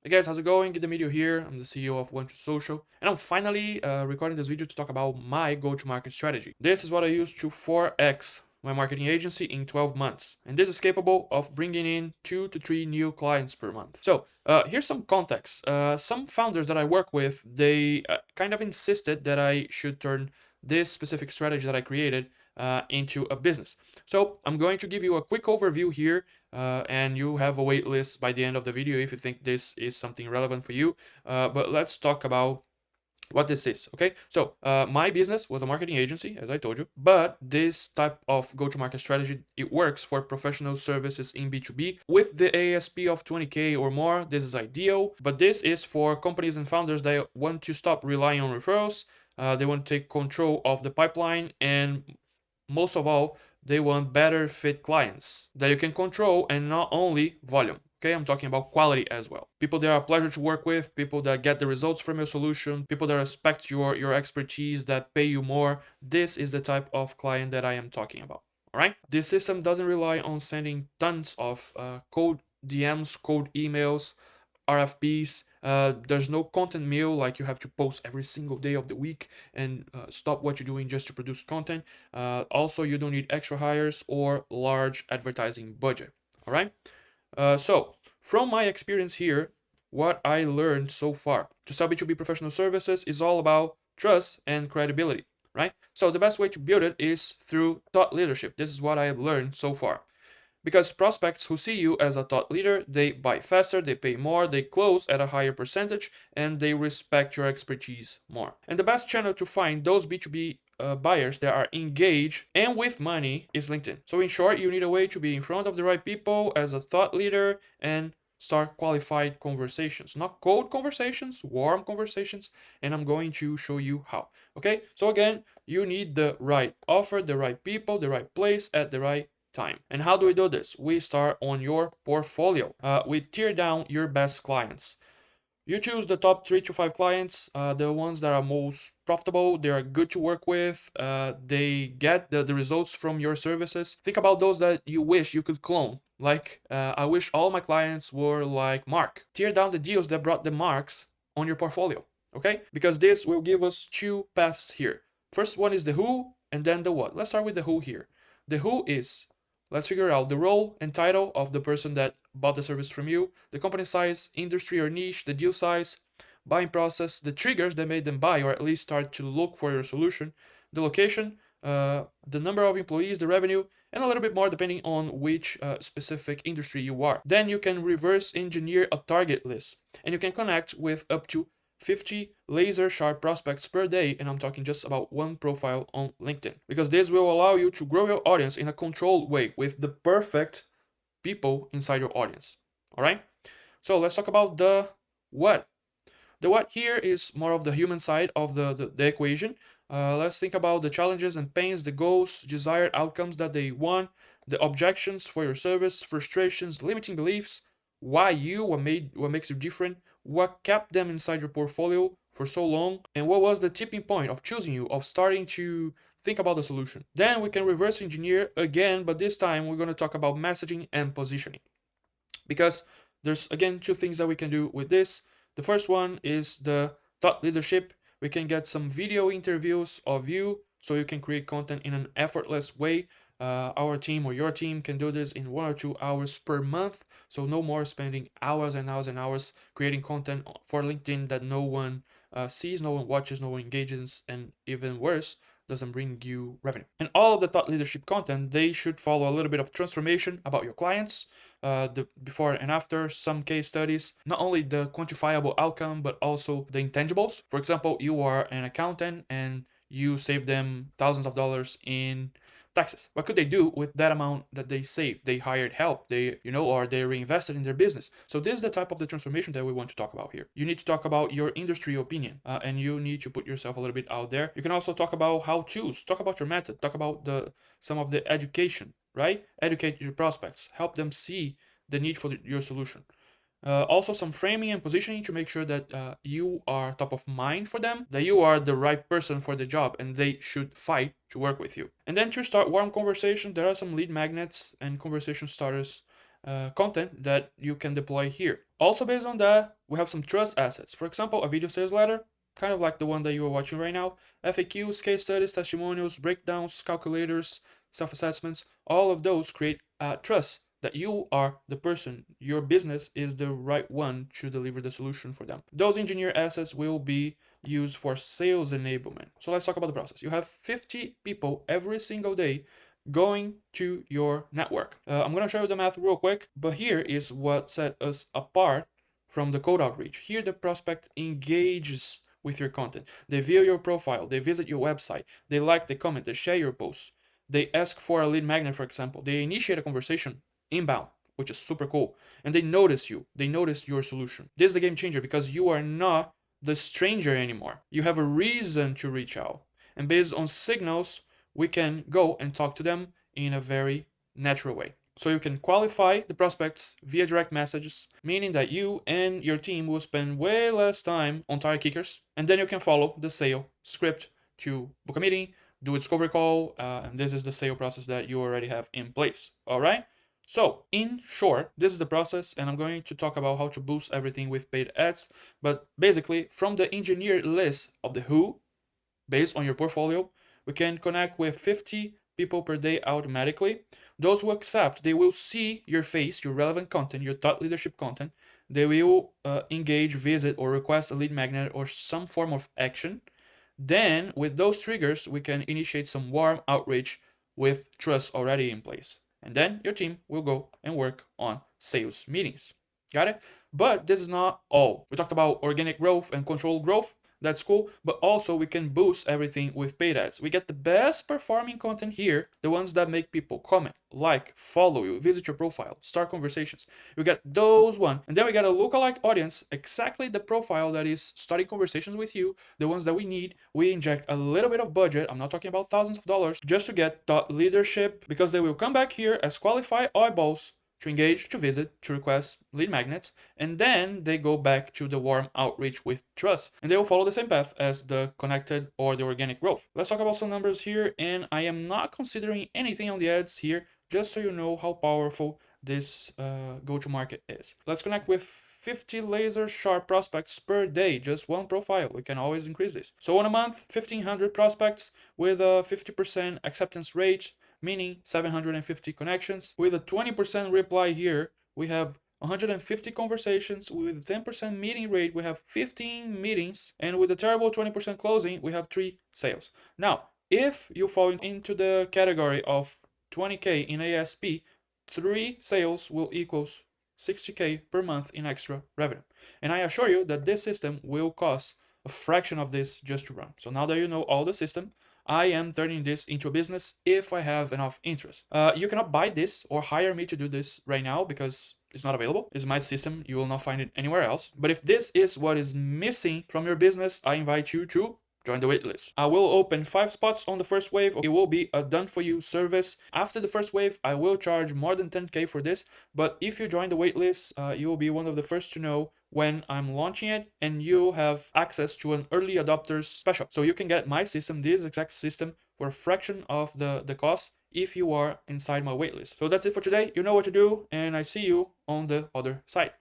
Hey guys, how's it going? Get the video here. I'm the CEO of One Social, and I'm finally recording this video to talk about my go-to-market strategy. This is what I use to 4x my marketing agency in 12 months, and this is capable of bringing in 2 to 3 new clients per month. So here's some context. Some founders that I work with, they kind of insisted that I should turn this specific strategy that I created into a business. So I'm going to give you a quick overview here, and you have a wait list by the end of the video if you think this is something relevant for you. But let's talk about what this is. Okay, so my business was a marketing agency, as I told you, but this type of go-to-market strategy, it works for professional services in B2B with the ASP of 20K or more. This is ideal, but this is for companies and founders that want to stop relying on referrals. They want to take control of the pipeline, and most of all, they want better fit clients that you can control, and not only volume. Okay, I'm talking about quality as well. People that are a pleasure to work with, people that get the results from your solution, people that respect your expertise, that pay you more. This is the type of client that I am talking about. All right. This system doesn't rely on sending tons of cold DMs, cold emails, RFPs. There's no content mill, like you have to post every single day of the week and stop what you're doing just to produce content. Also, you don't need extra hires or large advertising budget. All right. So, from my experience here, what I learned so far to sell B2B professional services is all about trust and credibility, right? So, the best way to build it is through thought leadership. This is what I have learned so far. Because prospects who see you as a thought leader, they buy faster, they pay more, they close at a higher percentage, and they respect your expertise more. And the best channel to find those B2B buyers that are engaged and with money is LinkedIn. So in short, you need a way to be in front of the right people as a thought leader and start qualified conversations, not cold conversations, warm conversations, and I'm going to show you how. Okay, so again, you need the right offer, the right people, the right place at the right time. And how do we do this? We start on your portfolio. We tear down your best clients. You choose the top 3 to 5 clients, the ones that are most profitable, they are good to work with, they get the results from your services. Think about those that you wish you could clone. Like, I wish all my clients were like Mark. Tear down the deals that brought the marks on your portfolio, okay? Because this will give us 2 paths here. First one is the who, and then the what. Let's start with the who here. The who is, let's figure out the role and title of the person that bought the service from you, the company size, industry or niche, the deal size, buying process, the triggers that made them buy or at least start to look for your solution, the location, the number of employees, the revenue, and a little bit more depending on which specific industry you are. Then you can reverse engineer a target list, and you can connect with up to 50 laser sharp prospects per day, and I'm talking just about one profile on LinkedIn, because this will allow you to grow your audience in a controlled way with the perfect people inside your audience. All right, so let's talk about the what. The what here is more of the human side of the equation. Let's think about the challenges and pains, the goals, desired outcomes that they want, the objections for your service, frustrations, limiting beliefs, why you, what makes you different, what kept them inside your portfolio for so long, and what was the tipping point of choosing you, of starting to think about the solution. Then we can reverse engineer again, but this time we're going to talk about messaging and positioning. Because there's again 2 things that we can do with this. The first one is the thought leadership. We can get some video interviews of you so you can create content in an effortless way. Our team or your team can do this in 1 or 2 hours per month. So no more spending hours and hours and hours creating content for LinkedIn that no one sees, no one watches, no one engages, and even worse, doesn't bring you revenue. And all of the thought leadership content, they should follow a little bit of transformation about your clients, the before and after, some case studies, not only the quantifiable outcome, but also the intangibles. For example, you are an accountant and you save them thousands of dollars in taxes. What could they do with that amount that they saved? They hired help, or they reinvested in their business. So this is the type of the transformation that we want to talk about here. You need to talk about your industry opinion, and you need to put yourself a little bit out there. You can also talk about how to's, talk about your method, talk about some of the education, right? Educate your prospects, help them see the need for your solution. Also some framing and positioning to make sure that you are top of mind for them, that you are the right person for the job and they should fight to work with you. And then to start warm conversation, there are some lead magnets and conversation starters content that you can deploy here. Also based on that, we have some trust assets. For example, a video sales letter, kind of like the one that you are watching right now, FAQs, case studies, testimonials, breakdowns, calculators, self-assessments, all of those create trust that you are the person, your business is the right one to deliver the solution for them. Those engineer assets will be used for sales enablement. So let's talk about the process. You have 50 people every single day going to your network. I'm going to show you the math real quick, but here is what set us apart from the cold outreach. Here, the prospect engages with your content. They view your profile, they visit your website, they like, they comment, they share your posts, they ask for a lead magnet, for example, they initiate a conversation inbound, which is super cool, and they notice you, they notice your solution. This is the game changer because you are not the stranger anymore. You have a reason to reach out, and based on signals, we can go and talk to them in a very natural way. So you can qualify the prospects via direct messages, meaning that you and your team will spend way less time on tire kickers, and then you can follow the sale script to book a meeting, do a discovery call, and this is the sale process that you already have in place. All right. So, in short, this is the process, and I'm going to talk about how to boost everything with paid ads. But basically, from the engineered list of the who, based on your portfolio, we can connect with 50 people per day automatically. Those who accept, they will see your face, your relevant content, your thought leadership content. They will engage, visit, or request a lead magnet or some form of action. Then, with those triggers, we can initiate some warm outreach with trust already in place. And then your team will go and work on sales meetings. Got it? But this is not all. We talked about organic growth and controlled growth. That's cool, but also we can boost everything with paid ads. We get the best performing content here, the ones that make people comment, like, follow you, visit your profile, start conversations. We get those one, and then we get a lookalike audience, exactly the profile that is starting conversations with you, the ones that we need. We inject a little bit of budget, I'm not talking about thousands of dollars, just to get thought leadership, because they will come back here as qualified eyeballs to engage, to visit, to request lead magnets, and then they go back to the warm outreach with trust, and they will follow the same path as the connected or the organic growth. Let's talk about some numbers here, and I am not considering anything on the ads here, just so you know how powerful this go-to-market is. Let's connect with 50 laser sharp prospects per day, just one profile. We can always increase this. So on a month, 1,500 prospects with a 50% acceptance rate, meaning 750 connections. With a 20% reply here, we have 150 conversations. With a 10% meeting rate, we have 15 meetings. And with a terrible 20% closing, we have 3 sales. Now, if you fall into the category of 20K in ASP, 3 sales will equals 60K per month in extra revenue. And I assure you that this system will cost a fraction of this just to run. So now that you know all the system, I am turning this into a business if I have enough interest. You cannot buy this or hire me to do this right now because it's not available. It's my system. You will not find it anywhere else. But if this is what is missing from your business, I invite you to join the waitlist. I will open 5 spots on the first wave. It will be a done for you service. After the first wave, I will charge more than 10K for this. But if you join the waitlist, you will be one of the first to know when I'm launching it, and you have access to an early adopters special. So you can get my system, this exact system, for a fraction of the cost if you are inside my waitlist. So that's it for today. You know what to do, and I see you on the other side.